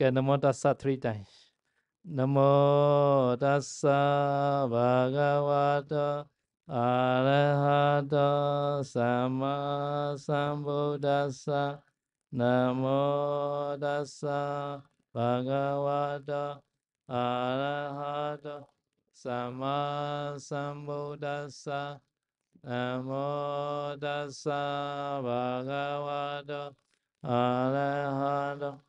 Okay, Namo Tassa 3 times. Namo Tassa Bhagavato Arahato Sama Sambuddhassa. Namo Tassa Bhagavato Arahato Sama Sambuddhassa. Namo Tassa Bhagavato Arahato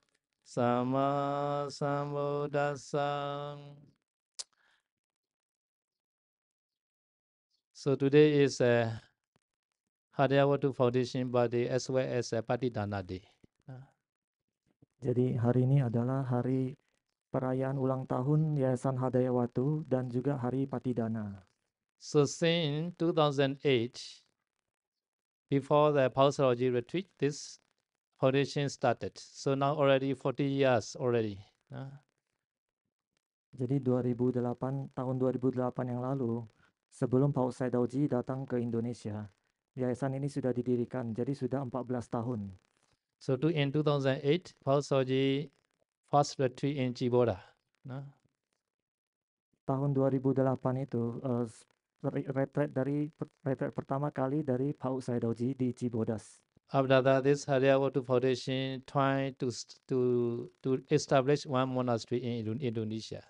Sama Sambuddhassa. So today is a Haryawatu Foundation birthday as well as a Patidana Day. Jadi hari ini adalah hari perayaan ulang tahun Yayasan Hadayawatu dan juga hari Patidana. So since 2008, before the Pausalogy retreat, this foundation started. So now already 40 years already. Jadi 2008 tahun 2008 yang lalu sebelum Paus Saidauji datang ke Indonesia, yayasan ini sudah didirikan. Jadi sudah 14 tahun. So in 2008, Pausalogy first retreat in Chiboda. Tahun 2008 itu retret pertama kali dari Paus Saidauji di Cibodas. After that, this Haryawatu Foundation tried to establish one monastery in Indonesia.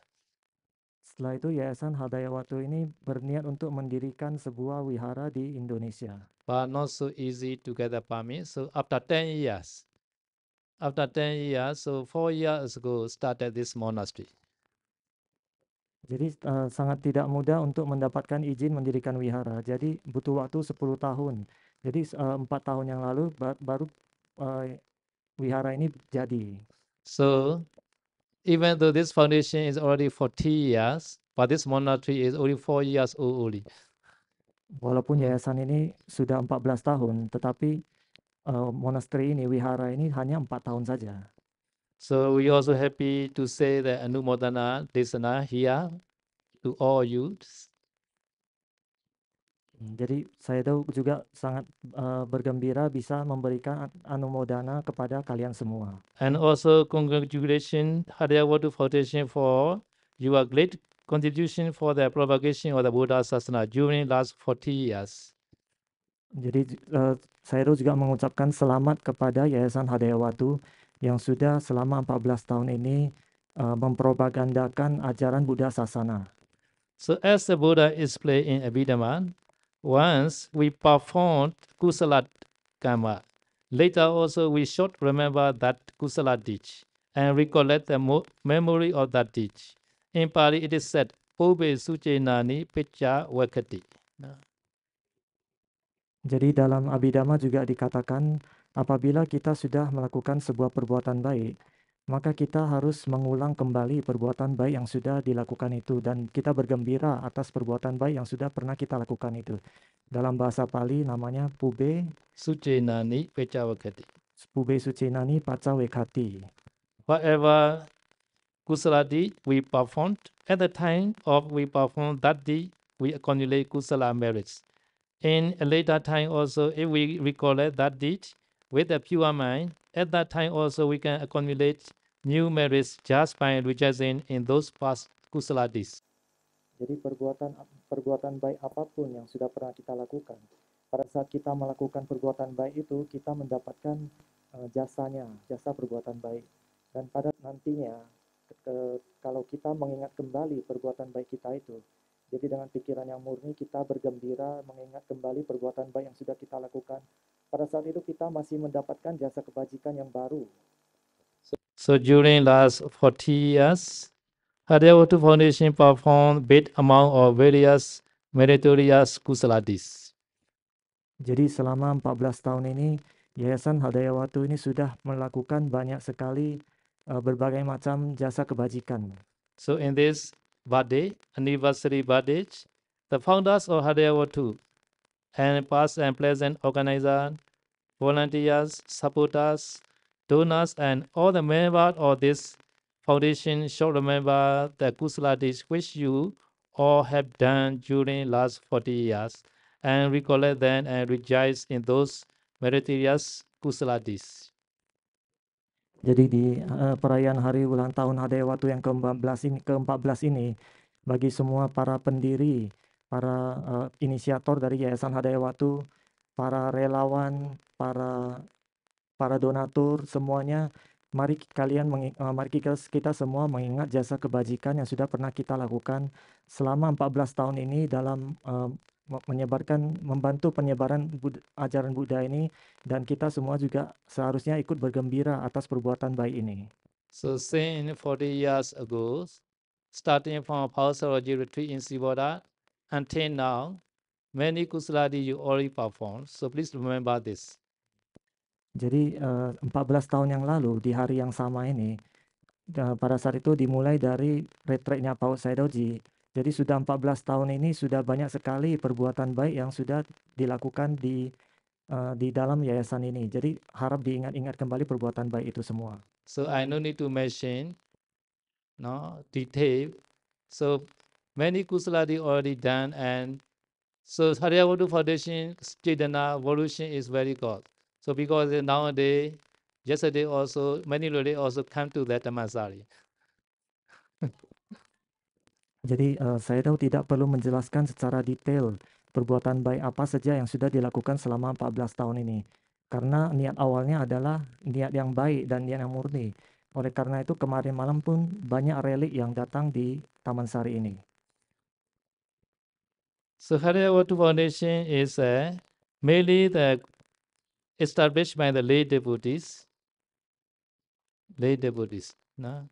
Setelah itu Yayasan Hadayawatu ini berniat untuk mendirikan sebuah wihara di Indonesia. But not so easy to get the permit. So after 10 years, so 4 years ago, started this monastery. Jadi sangat tidak mudah untuk mendapatkan izin mendirikan wihara. Jadi butuh waktu 10 tahun. Jadi 4 tahun yang lalu baru wihara ini jadi. So even though this foundation is already 40 years, but this monastery is only 4 years old only. Walaupun yayasan ini sudah 14 tahun, tetapi monastery ini, wihara ini hanya 4 tahun saja. So we also happy to say the Anumodana Desana here to all you. Jadi saya tahu juga sangat bergembira bisa memberikan anumodana kepada kalian semua. And also congratulations Haryawatu Foundation for your great contribution for the propagation of the Buddha Sasana during last 40 years. Jadi saya juga mengucapkan selamat kepada Yayasan Hadayawatu yang sudah selama 14 tahun ini mempropagandakan ajaran Buddha Sasana. So as the Buddha is playing in Abhidhamma, once we performed Kusala Karma. Later also we should remember that Kusala deed and recollect the memory of that deed. In Pali it is said, Pobe Suchenani Pecha Wakati. Jadi dalam Abhidhamma juga dikatakan apabila kita sudah melakukan sebuah perbuatan baik, maka kita harus mengulang kembali perbuatan baik yang sudah dilakukan itu dan kita bergembira atas perbuatan baik yang sudah pernah kita lakukan itu. Dalam bahasa Pali namanya Pube Suchenani Pecha Wakati. Pube Sucinani Paca Wekati. Whatever Kusala deed we performed, at the time of we perform that deed, we accumulate Kusala merits. In a later time also, if we recollect that deed with a pure mind, at that time also we can accumulate new merits just by rejoicing in those past kusala deeds. Jadi perbuatan baik apapun yang sudah pernah kita lakukan, pada saat kita melakukan perbuatan baik itu kita mendapatkan jasanya, jasa perbuatan baik. Dan pada nantinya kalau kita mengingat kembali perbuatan baik kita itu, jadi dengan pikiran yang murni kita bergembira mengingat kembali perbuatan baik yang sudah kita lakukan. Pada saat itu kita masih mendapatkan jasa kebajikan yang baru. So during last 40 years, Haryawatu Foundation performed big amount of various meritorious kusala deeds. Jadi selama 14 tahun ini, Yayasan Hadayawatu ini sudah melakukan banyak sekali berbagai macam jasa kebajikan. So in this birthday, anniversary birthday, the founders of Haryawatu and past and present organizers, volunteers, supporters, donors, and all the members of this foundation should remember the kusala deeds which you all have done during last 40 years and recollect them and rejoice in those meritorious kusala deeds. Jadi di perayaan hari ulang tahun Hadayawatu yang ke-14 ini, bagi semua para pendiri, para inisiator dari Yayasan Hadayawatu, para relawan, para donatur, semuanya, mari kita semua mengingat jasa kebajikan yang sudah pernah kita lakukan selama 14 tahun ini dalam membantu penyebaran ajaran Buddha ini, dan kita semua juga seharusnya ikut bergembira atas perbuatan baik ini. So since 40 years ago, starting from Pausalogy retreat in Sivoda until now, many kusaladi you already performed. So please remember this. Jadi 14 tahun yang lalu di hari yang sama ini, pada saat itu dimulai dari retreatnya Paus Saidoji. Jadi sudah 14 tahun ini sudah banyak sekali perbuatan baik yang sudah dilakukan di dalam yayasan ini. Jadi harap diingat-ingat kembali perbuatan baik itu semua. So I no need to mention no detail. So many kusaladi already done, and so Haryawadu Foundation Chaitanya evolution is very good. So because nowadays, yesterday also many really also come to that Dhammasari. Jadi saya tahu tidak perlu menjelaskan secara detail perbuatan baik apa saja yang sudah dilakukan selama 14 tahun ini. Karena niat awalnya adalah niat yang baik dan niat yang murni. Oleh karena itu kemarin malam pun banyak relik yang datang di Taman Sari ini. So Haryawadu Foundation is mainly established by the lay devotees. No?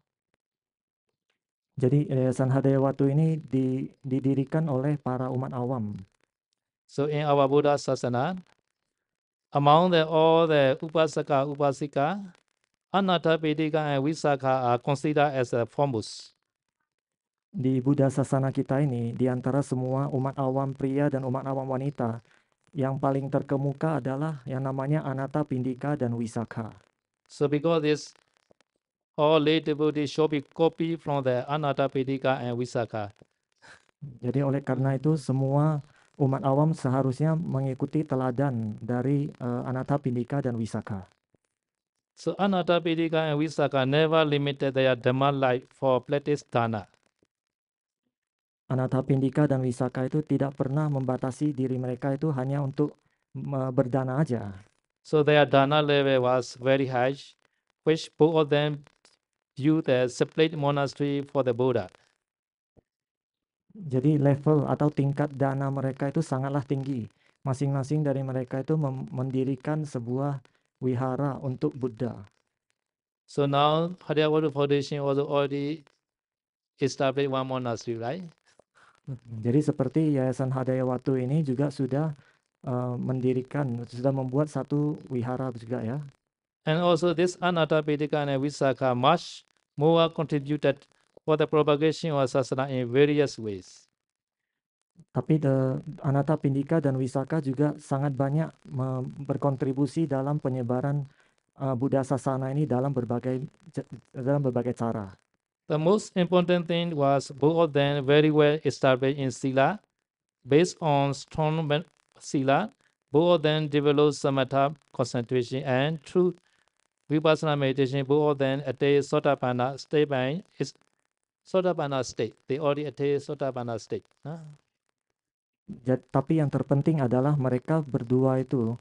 Jadi Yayasan Hadayawatu ini didirikan oleh para umat awam. So in our Buddha Sasana, among all the Upasaka, Upasika, Anatta, Vedika, and Visakha are considered as the foremost. Di Buddha Sasana kita ini, di antara semua umat awam pria dan umat awam wanita, yang paling terkemuka adalah yang namanya Anatta, Pindika, dan Wisakha. So because this all lay devotees should be copied from the Anatta, Vedika, and Visakha. Jadi oleh karena itu semua umat awam seharusnya mengikuti teladan dari Anatta, Pindika, dan Wisakha. So Anatta, Vedika, and Visakha never limited their Dhamma life for practice dana. Anatta, Pindika, dan Wisakha itu tidak pernah membatasi diri mereka itu hanya untuk berdana aja. So their dana level was very high, which both of them built a separate monastery for the Buddha. Jadi level atau tingkat dana mereka itu sangatlah tinggi. Masing-masing dari mereka itu mendirikan sebuah wihara untuk Buddha. So now Haryawadu Foundation also already established one monastery, right? Jadi seperti Yayasan Hadayawatu ini juga sudah sudah membuat satu wihara juga ya. And also this Anatta, Vedika, and Visakha much more contributed for the propagation of sasana in various ways. Tapi Anatta, Pindika, dan Wisakha juga sangat banyak berkontribusi dalam penyebaran Buddha Sasana ini dalam berbagai cara. The most important thing was both of them very well established in Sila. Based on strong Sila, both of them developed samatha concentration, and through Vipassana meditation, both of them attained Sotapanna state by Sotapanna state. They already attained Sotapanna state. Tapi yang terpenting adalah mereka berdua itu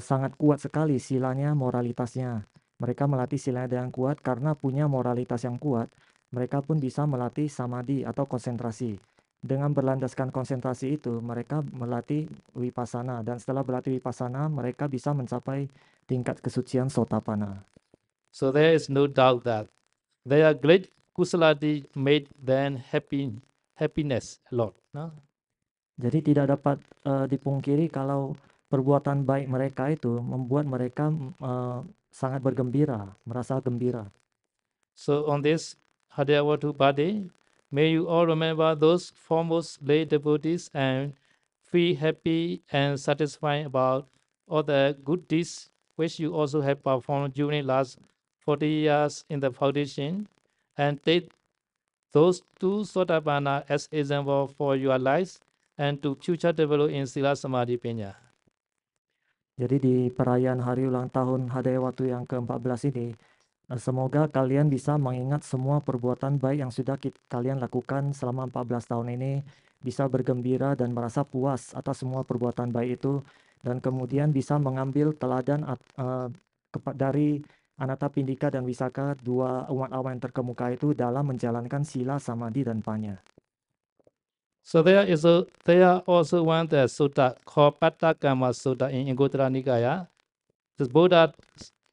sangat kuat sekali silanya, moralitasnya. Mereka melatih silanya dengan kuat karena punya moralitas yang kuat. Mereka pun bisa melatih samadhi atau konsentrasi. Dengan berlandaskan konsentrasi itu, mereka melatih vipassana. Dan setelah berlatih vipassana, mereka bisa mencapai tingkat kesucian sotapanna. So there is no doubt that their great kusaladi made them happiness a lot. No? Jadi tidak dapat dipungkiri kalau perbuatan baik mereka itu membuat mereka sangat bergembira, merasa gembira. So on this Haryawadu birthday, may you all remember those foremost lay devotees and feel happy and satisfied about all the good deeds which you also have performed during last 40 years in the foundation, and take those two Sotapanna as example for your lives and to future develop in Sila Samadhi Penya. Jadi di perayaan hari ulang tahun Hadayawatu yang ke-14 ini, Semoga kalian bisa mengingat semua perbuatan baik yang sudah kalian lakukan selama 14 tahun ini, bisa bergembira dan merasa puas atas semua perbuatan baik itu, dan kemudian bisa mengambil teladan dari Anathapindika dan Wisaka, dua umat awam yang terkemuka itu, dalam menjalankan sila, samadhi, dan panya. So there also one the sutta called Pattakama Sutta in Anguttara Nikaya. The Buddha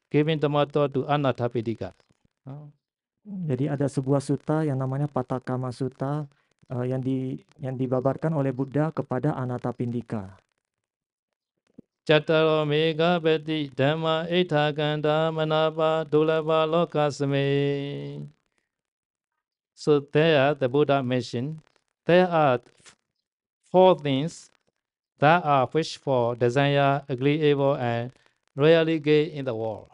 giving the motto to Anathapindika. Jadi ada sebuah sutta yang namanya Pattakama Sutta yang dibabarkan oleh Buddha kepada Anathapindika. Chattaro mega beti dhamma ithakanda manapa dulaba lokasme. So there the Buddha mentioned there are four things that are wish for, desire, agreeable, and rarely gain in the world.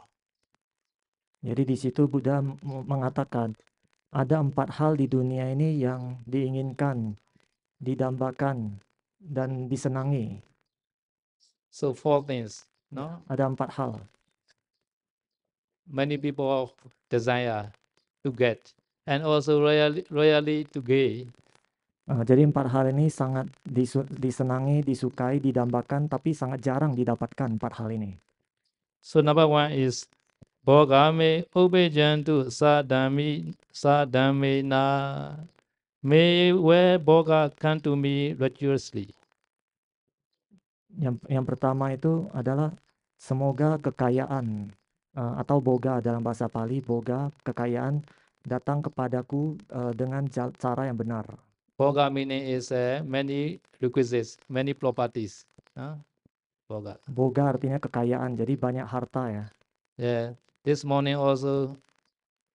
Jadi di situ Buddha mengatakan ada 4 hal di dunia ini yang diinginkan, didambakan, dan disenangi. So four things, no? Ada 4 hal. Many people desire to get, and also rarely to gain. Jadi 4 hal ini sangat disenangi, disukai, didambakan, tapi sangat jarang didapatkan 4 hal ini. So number one is Bogame ubejantu sadame na. May where Boga come to me virtuously. Yang pertama itu adalah semoga kekayaan atau boga dalam bahasa Pali, boga, kekayaan datang kepadaku dengan cara yang benar. Boga meaning is many requisites, many properties. Boga. Boga artinya kekayaan, jadi banyak harta ya. Yeah. This morning also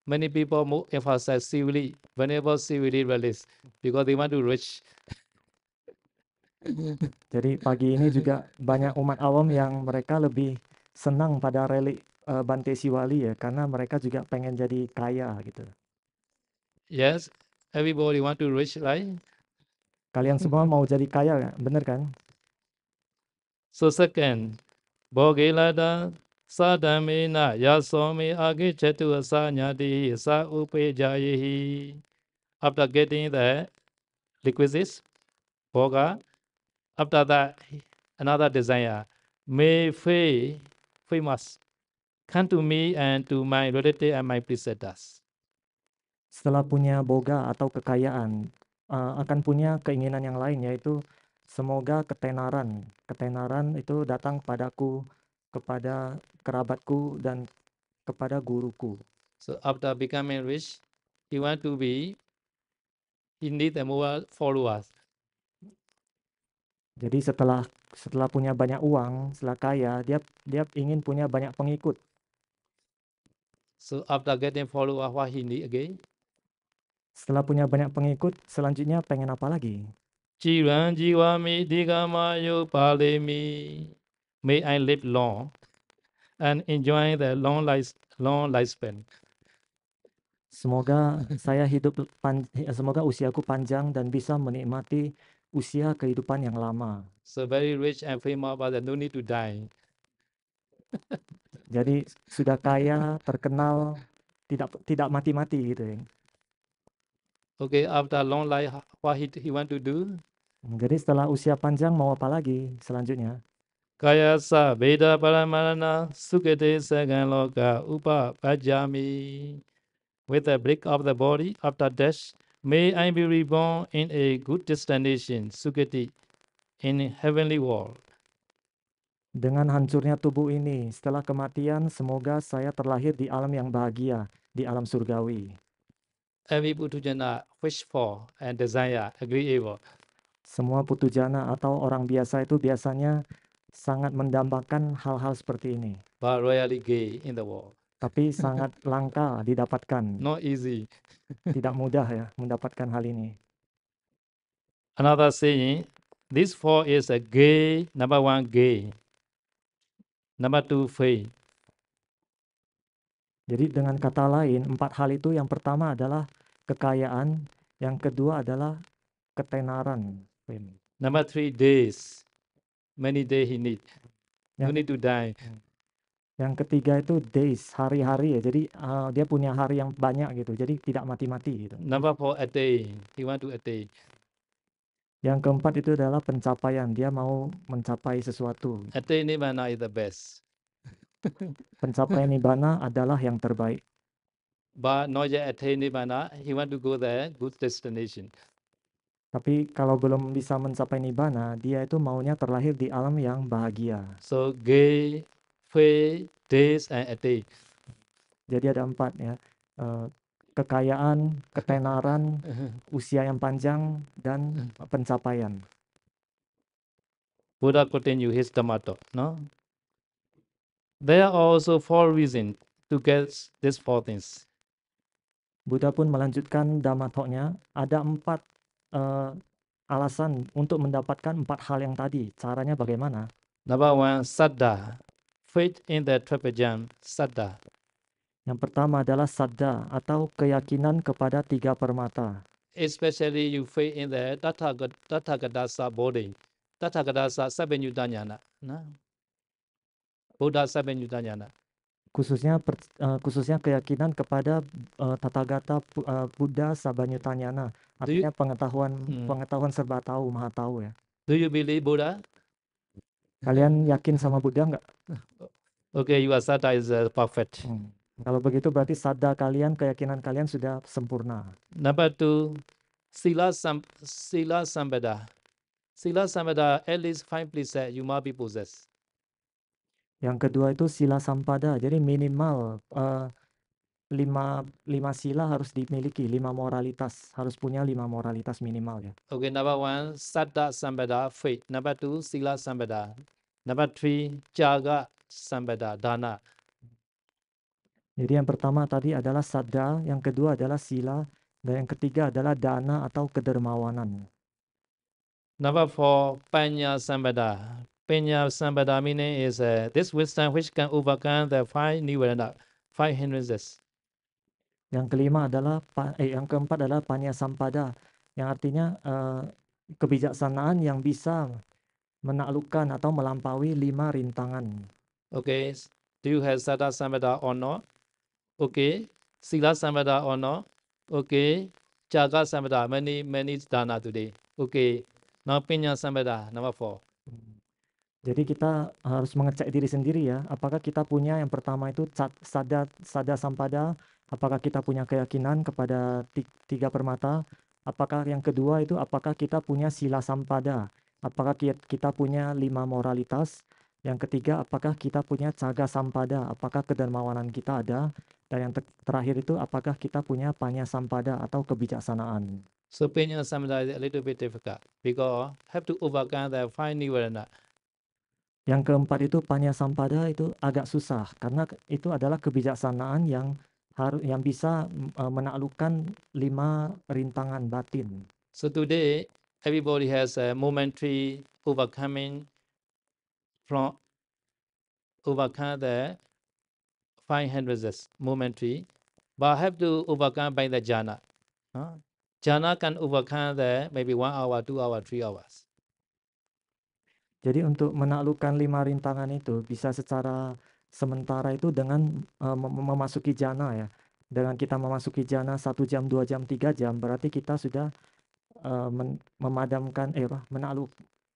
many people emphasize civilly, whenever civilly release, because they want to rich. Jadi pagi ini juga banyak umat awam yang mereka lebih senang pada relik Bante Siwali ya, karena mereka juga pengen jadi kaya gitu. Yes, everybody want to rich, right? Kalian semua mau jadi kaya ya, bener kan? So second, Bogelada sadamena yasomi agi chetu asanyati sa upejayehi. After getting the requisites, Boga, after that another desire, may famous come to me and to my relative and my preceptors. Setelah punya boga atau kekayaan, akan punya keinginan yang lain, yaitu semoga ketenaran. Ketenaran itu datang padaku, kepada kerabatku, dan kepada guruku. So after becoming rich, he need more followers. Jadi setelah punya banyak uang, setelah kaya, dia ingin punya banyak pengikut. So after getting followers, what he need again? Setelah punya banyak pengikut, selanjutnya pengen apa lagi? Jiran jiwami digamayo palemi. May I live long and enjoy the long lifespan. Semoga semoga usiaku panjang dan bisa menikmati usia kehidupan yang lama. So very rich and famous, but no need to die. Jadi sudah kaya, terkenal, tidak mati-mati gitu ya. Okay, after long life, what he want to do? Jadi setelah usia panjang mau apa lagi selanjutnya? Kaya sa veda paramarana sukete sagaloka upa pajami. With the break of the body after death, may I be reborn in a good destination, suketi, in heavenly world. Dengan hancurnya tubuh ini, setelah kematian, semoga saya terlahir di alam yang bahagia, di alam surgawi. Every putujana wish for and desire agreeable. Semua putujana atau orang biasa itu biasanya sangat mendambakan hal-hal seperti ini. But royally gay in the world. Tapi sangat langka didapatkan. Not easy. Tidak mudah ya mendapatkan hal ini. Another saying, this four is a gay, number one, gay. Number two, faith. Jadi dengan kata lain, 4 hal itu yang pertama adalah kekayaan, yang kedua adalah ketenaran. Number three, days. Many days he need. No Yang, need to die. Yang ketiga itu days, hari-hari ya. Jadi dia punya hari yang banyak gitu. Jadi tidak mati-mati gitu. Number 4, attain. He want to attain. Yang keempat itu adalah pencapaian. Dia mau mencapai sesuatu. Attain nibbana is the best. Pencapaian nibbana adalah yang terbaik. But not yet attain nibbana, he want to go there, good destination. Tapi kalau belum bisa mencapai nibbana, dia itu maunya terlahir di alam yang bahagia. So gay, fei, days, and attain. Jadi ada 4 ya. Kekayaan, ketenaran, usia yang panjang, dan pencapaian. Buddha continue his Dhamma talk. No? There are also 4 reasons to get these 4 things. Buddha pun melanjutkan Dhamma talk-nya. Ada 4 alasan untuk mendapatkan 4 hal yang tadi. Caranya bagaimana? Number 1, saddha. Faith in the triple gem, saddha. Yang pertama adalah saddha atau keyakinan kepada 3 permata. Especially you faith in the Tathagatasa body. Tathagatasa Sabbenyutanyana. No? Buddha Sabbenyutanyana. Khususnya keyakinan kepada Tathagata Buddha Sabanyutanyana. Do you, Artinya pengetahuan serba tahu, maha tahu ya. do you believe Buddha? Kalian yakin sama Buddha nggak? Okay, your saddha is perfect. Kalau begitu berarti saddha kalian, keyakinan kalian sudah sempurna. Number 2, sila sambada. Sila sambada, at least 5 places you must be possessed. Yang kedua itu sila sampada. Jadi minimal 5 sila harus dimiliki, 5 moralitas. Harus punya 5 moralitas minimal ya. Okay, number 1, saddha sambada, faith. Number 2, sila sambada. Number 3, jaga sambada, dana. Jadi yang pertama tadi adalah saddha, yang kedua adalah sila, dan yang ketiga adalah dana atau kedermawanan. Number 4, panya sambada. Panya sambada meaning is this wisdom which can overcome the 5 nivarana, 5 hindrances. Yang kelima adalah yang keempat adalah panya sampada, yang artinya kebijaksanaan yang bisa menaklukkan atau melampaui 5 rintangan. Okay, do you have saddha sambada or not? Okay, sila sambada or not? Okay, jaga sambada, many dana today. Okay, now panya sambada, number 4. Jadi kita harus mengecek diri sendiri ya, apakah kita punya yang pertama itu saddha sampada, apakah kita punya keyakinan kepada 3 permata, apakah yang kedua itu apakah kita punya sila sampada, apakah kita punya 5 moralitas, yang ketiga apakah kita punya caga sampada, apakah kedermawanan kita ada, dan yang terakhir itu apakah kita punya panya sampada atau kebijaksanaan. So panya sambada is a little bit difficult because have to overcome the 5 nivarana. Yang keempat itu panya sampada itu agak susah karena itu adalah kebijaksanaan yang bisa menaklukkan 5 rintangan batin. So today, everybody has a momentary overcome the 500 momentary, but have to overcome by the jhana. Jhana can overcome the maybe 1 hour, 2 hour, 3 hours. Jadi untuk menaklukkan 5 rintangan itu bisa secara sementara itu dengan memasuki jhana ya. Dengan kita memasuki jhana 1 jam, 2 jam, 3 jam, berarti kita sudah memadamkan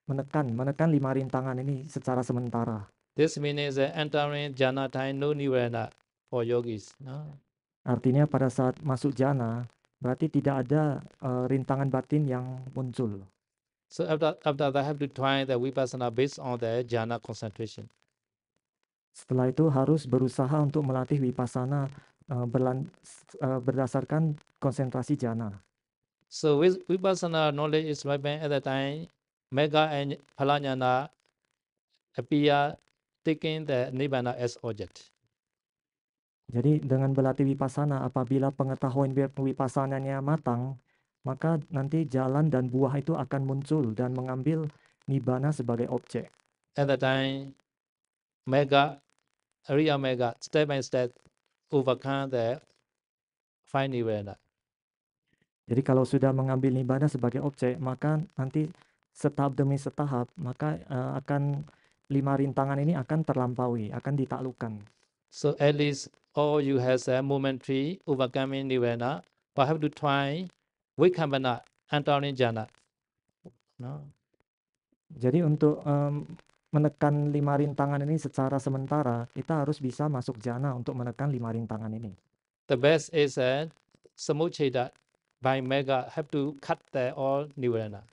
menekan 5 rintangan ini secara sementara. This means entering jhana time no nirvana for yogis. Artinya pada saat masuk jhana berarti tidak ada rintangan batin yang muncul. So after that, I have to try the vipassana based on the jhana concentration. Setelah itu harus berusaha untuk melatih vipassana berdasarkan konsentrasi jhana. So with vipassana knowledge is ripened at the time, mega and phalanyana appear taking the nibbana as object. Jadi dengan berlatih vipassana, apabila pengetahuan vipassananya matang, maka nanti jalan dan buah itu akan muncul dan mengambil nibbana sebagai objek. At the time, Arya Mega, step by step, overcome the 5 nibbana. Jadi kalau sudah mengambil nibbana sebagai objek, maka nanti setahap demi setahap, maka akan 5 rintangan ini akan terlampaui, akan ditaklukkan. So at least all you has a momentary overcoming nirvana, but have to try Vikambana, entering jhana. No? Jadi untuk menekan 5 rintangan ini secara sementara, kita harus bisa masuk jana untuk menekan 5 rintangan ini. The best is samucheda by mega have to cut the all nirvana.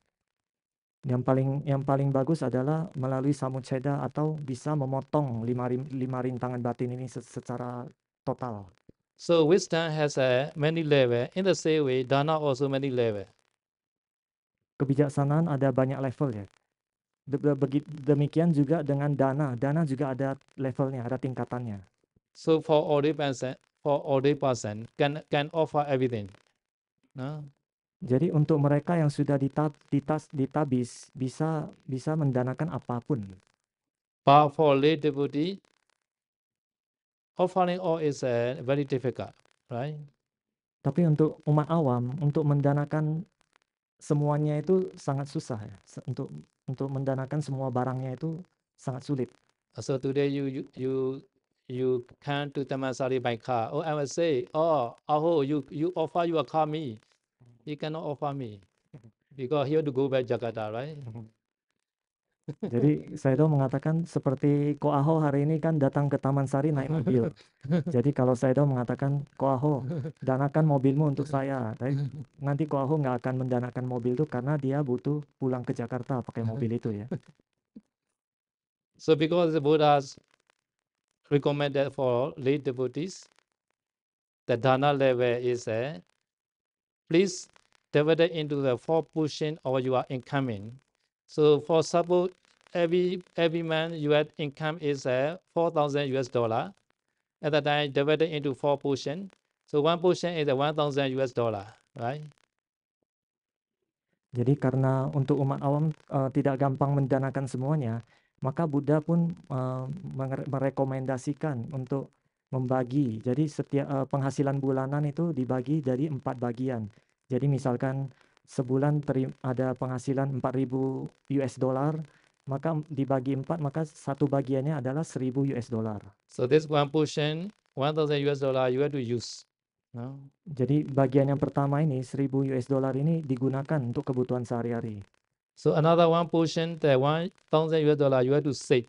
Yang paling bagus adalah melalui samuceda atau bisa memotong 5 rintangan batin ini secara total. So wisdom has many level. In the same way, dana also many level. Kebijaksanaan ada banyak level ya. Demikian juga dengan dana. Dana juga ada levelnya, ada tingkatannya. So for ordinary person can offer everything. No? Jadi untuk mereka yang sudah ditabis bisa mendanakan apapun. But for lay devotee, offering all is very difficult, right? Tapi untuk umat awam, untuk mendanakan semuanya itu sangat susah ya. Untuk mendanakan semua barangnya itu sangat sulit. So today you come to Tamasari by car. Oh, I will say, oh, Aho, you offer your car me. He cannot offer me because he have to go back Jakarta, right? Jadi Saido mengatakan seperti Ko Aho hari ini kan datang ke Taman Sari naik mobil. Jadi kalau Saido mengatakan, Ko Aho, danakan mobilmu untuk saya. Tapi nanti Ko Aho nggak akan mendanakan mobil itu karena dia butuh pulang ke Jakarta pakai mobil itu ya. So because the Buddha's recommended for lay devotees, the dana level is please divide it into the 4 portion of your incoming. So for suppose every month your income is $4,000 US. At that time divided into 4 portion. So 1 portion is $1,000 US, right? Jadi karena untuk umat awam tidak gampang mendanakan semuanya, maka Buddha pun merekomendasikan untuk membagi. Jadi setiap penghasilan bulanan itu dibagi dari 4 bagian. Jadi misalkan sebulan ada penghasilan 4.000 US dollar, maka dibagi 4, maka satu bagiannya adalah 1.000 US dollar. So this 1 portion, $1,000 US you have to use. No? Jadi bagian yang pertama ini 1.000 US dollar ini digunakan untuk kebutuhan sehari-hari. So another 1 portion, the $1,000 US you have to save.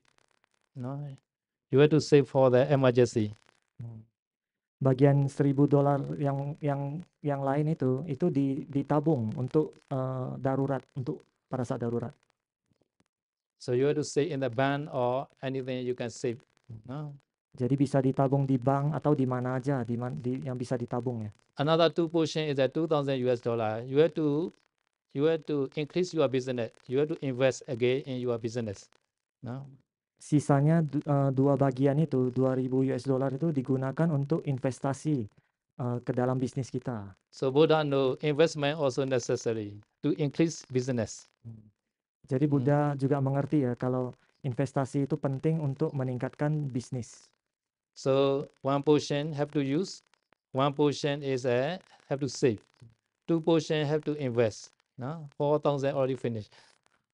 No? You have to save for the emergency. Bagian 1.000 dolar yang lain itu ditabung untuk darurat, untuk pada saat darurat. So you have to save in the bank or anything you can save. No? Jadi bisa ditabung di bank atau di mana aja yang bisa ditabung ya. Another 2 portion is $2,000 US. You have to increase your business. You have to invest again in your business. No? Sisanya 2 bagian itu 2.000 US dollar itu digunakan untuk investasi ke dalam bisnis kita. So Buddha know investment also necessary to increase business. Jadi Buddha juga mengerti ya kalau investasi itu penting untuk meningkatkan bisnis. So 1 portion have to use, 1 portion is have to save, 2 portion have to invest. No? 4,000 already finished.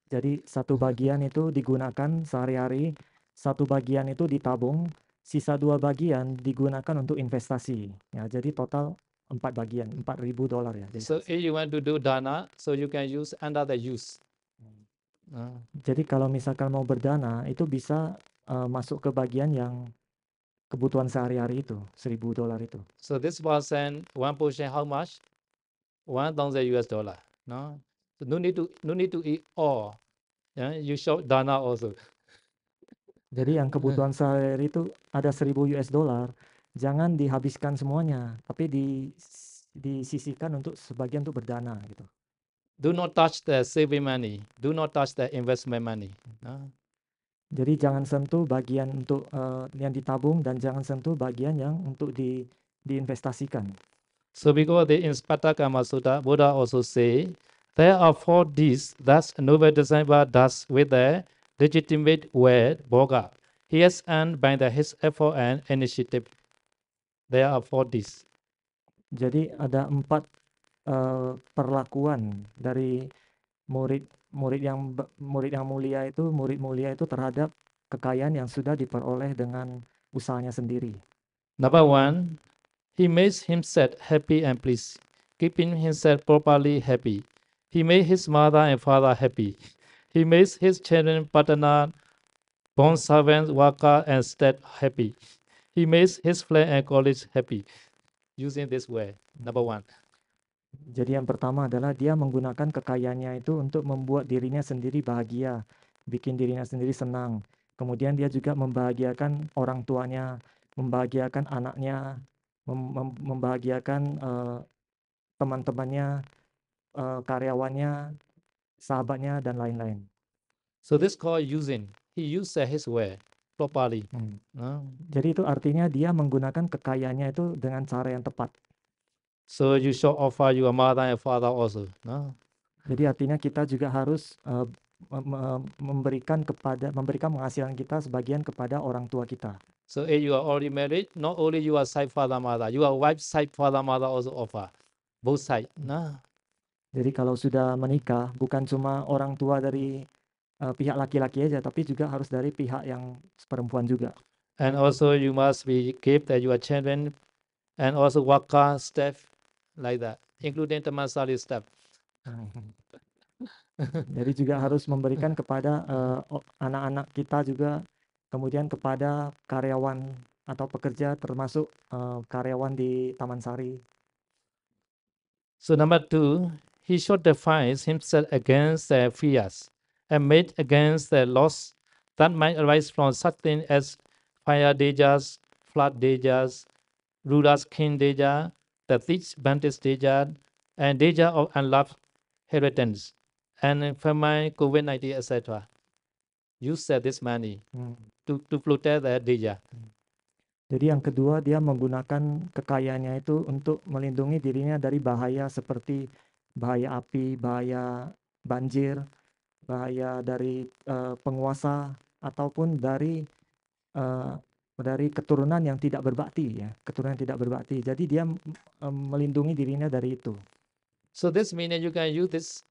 Jadi satu bagian itu digunakan sehari-hari, satu bagian itu ditabung, sisa 2 bagian digunakan untuk investasi. Ya, jadi total 4 bagian, 4.000 dolar ya. So if you want to do dana, so you can use under the use. Jadi kalau misalkan mau berdana itu bisa masuk ke bagian yang kebutuhan sehari-hari itu, 1.000 dolar itu. So this person, 1 portion how much? $1,000 US. No? So no need to eat all. Yeah? You show dana also. Jadi yang kebutuhan sehari-hari itu ada 1.000 US dollar, jangan dihabiskan semuanya, tapi disisihkan untuk sebagian untuk berdana gitu. Do not touch the saving money. Do not touch the investment money. No? Jadi jangan sentuh bagian untuk yang ditabung dan jangan sentuh bagian yang untuk diinvestasikan. So because in Spatakama Sutta, Buddha also say, there are 4 deeds that noble disciple does with the legitimate word, Bhoga. He has earned by his effort and initiative. There are 4 deeds. Jadi ada 4 perlakuan dari murid mulia itu terhadap kekayaan yang sudah diperoleh dengan usahanya sendiri. Number one, he makes himself happy and pleased, keeping himself properly happy. He made his mother and father happy. He makes his children, partner, bond servants, worker, and staff happy. He makes his friend and colleagues happy. Using this way, number one. Jadi yang pertama adalah dia menggunakan kekayaannya itu untuk membuat dirinya sendiri bahagia, bikin dirinya sendiri senang. Kemudian dia juga membahagiakan orang tuanya, membahagiakan anaknya, membahagiakan teman-temannya, karyawannya, sahabatnya, dan lain-lain. So this called using. He used his way properly. Jadi itu artinya dia menggunakan kekayaannya itu dengan cara yang tepat. So you should offer your mother and father also. Jadi artinya kita juga harus memberikan penghasilan kita sebagian kepada orang tua kita. So if you are already married, not only your side father mother, your wife side father mother also offer. Both side. Jadi kalau sudah menikah, bukan cuma orang tua dari pihak laki-laki aja, tapi juga harus dari pihak yang perempuan juga. And also you must be give that your children and also worker staff like that, including the masali staff. Jadi juga harus memberikan kepada anak-anak kita juga, kemudian kepada karyawan atau pekerja termasuk karyawan di Taman Sari. So number two, he should define himself against the fears and made against the loss that might arise from such things as fire dangers, flood dangers, ruler's king danger, the thief's bandit's danger, and danger of unloved inheritance, and famine, COVID-19, etc. Use this money to protect the danger. Jadi yang kedua, dia menggunakan kekayaannya itu untuk melindungi dirinya dari bahaya seperti bahaya api, bahaya banjir, bahaya dari penguasa, ataupun dari keturunan yang tidak berbakti, ya, keturunan yang tidak berbakti. Jadi dia melindungi dirinya dari itu. So this means you can use this.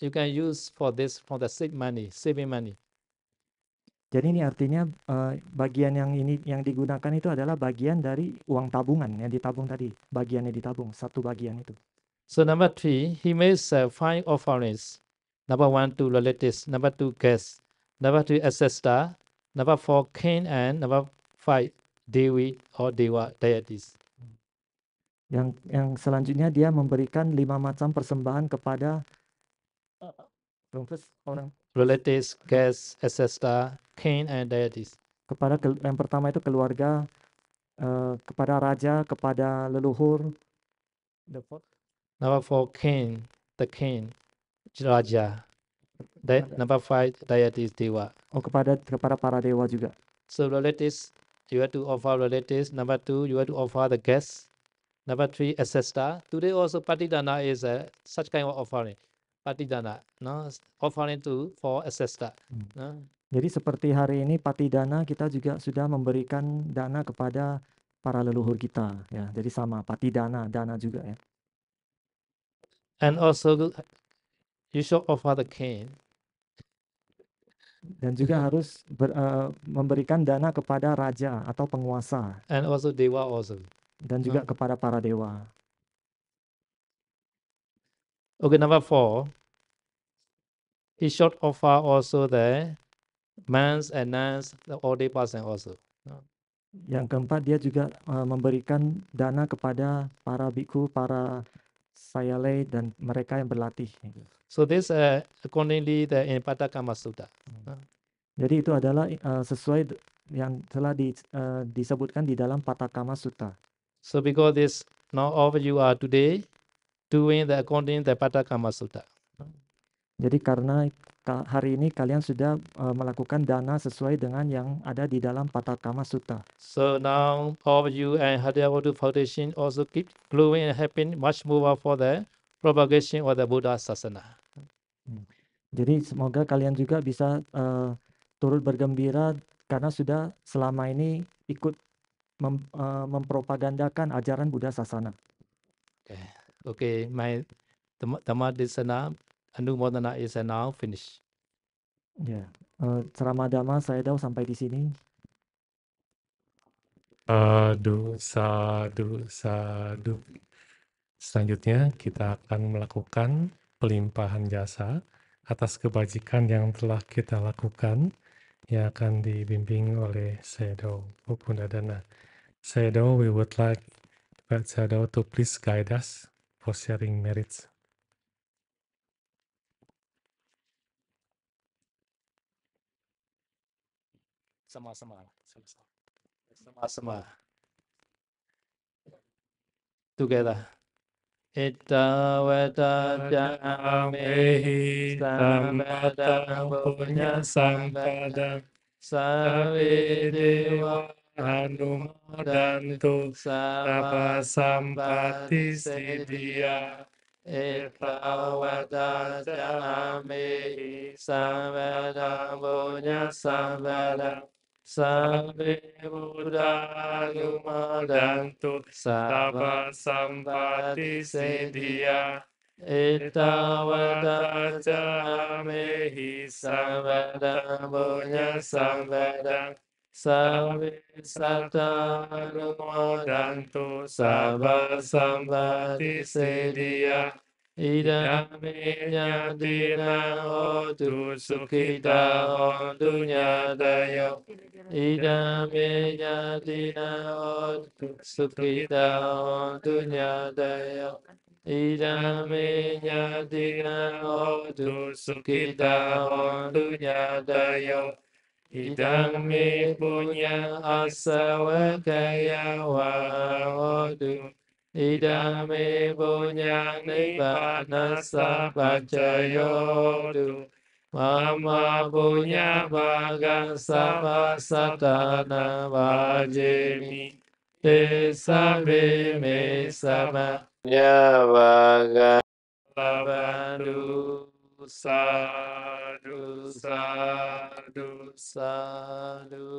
You can use for this for the saving money. Jadi ini artinya bagian yang ini yang digunakan itu adalah bagian dari uang tabungan yang ditabung tadi, bagiannya ditabung, satu bagian itu. So number three, he makes 5 offerings. Number one to relatives, number two guests, number three ancestor, number four king, and number five dewi or dewa deities. Yang selanjutnya dia memberikan 5 macam persembahan kepada orang, relatives, guests, ancestor, king, and deities. kepada yang pertama itu keluarga, kepada raja, kepada leluhur. Number four king, the king, raja. Number five deities, dewa. Oh, kepada para dewa juga. So relatives, you have to offer relatives. Number two, you have to offer the guests. Number three, ancestor. Today also patidana is such kind of offering. Patidana, no, offering for ancestor. No? Jadi seperti hari ini patidana, kita juga sudah memberikan dana kepada para leluhur kita, ya. Jadi sama patidana, dana juga, ya. And also you should offer the king. Dan juga harus memberikan dana kepada raja atau penguasa. And also dewa also. Dan juga kepada para dewa. Okay, number four. He should offer also the mans and nuns, the ordained person also. Yang keempat, dia juga memberikan dana kepada para biku, para sayalei, dan mereka yang berlatih. So this accordingly the in Patakama Sutta. Jadi itu adalah sesuai yang telah disebutkan di dalam Patakama Sutta. So because this now all of you are today doing the according the Patakama Sutta. Jadi karena hari ini kalian sudah melakukan dana sesuai dengan yang ada di dalam Patakama Sutta. So now all of you and Hadiyawadu Foundation also keep growing and helping much more for the propagation of the Buddha Sasana. Jadi semoga kalian juga bisa turut bergembira karena sudah selama ini ikut mempropagandakan ajaran Buddha Sasana. Okay, my Dhamma Desana Anumodana is now finished. Ya, Ceramah Dhamma saya Dao sampai di sini. Sadu, sadu, sadu. Selanjutnya kita akan melakukan pelimpahan jasa atas kebajikan yang telah kita lakukan yang akan dibimbing oleh Sayadaw Pupundadana. Sayadaw, we would like Sayadaw to please guide us for sharing merits. Sama-sama. Sama-sama. Together. Itawata jamehi sampadang punya sampadang sawe dewa hanumodantu sabba sampati sampati siddhya Itawata jamehi sampadang punya sampadang sawe buddha hanumodantu sabba sampati siddhya Itawata jamehi samvedang punya samvedang sawe sata numodantu sabba sampati siddhya idame nyadina hotu sukhita hotu nyadayo idame nyadina hotu sukhita hotu nyadayo idame nyadina hotu sukhita hotu nyadayo idame punya asawakaya wahotu idame punya nibbana sapacayotu mama punya baga sama satana wajemi desabe me sama ya baga labadu sadu sadu sadu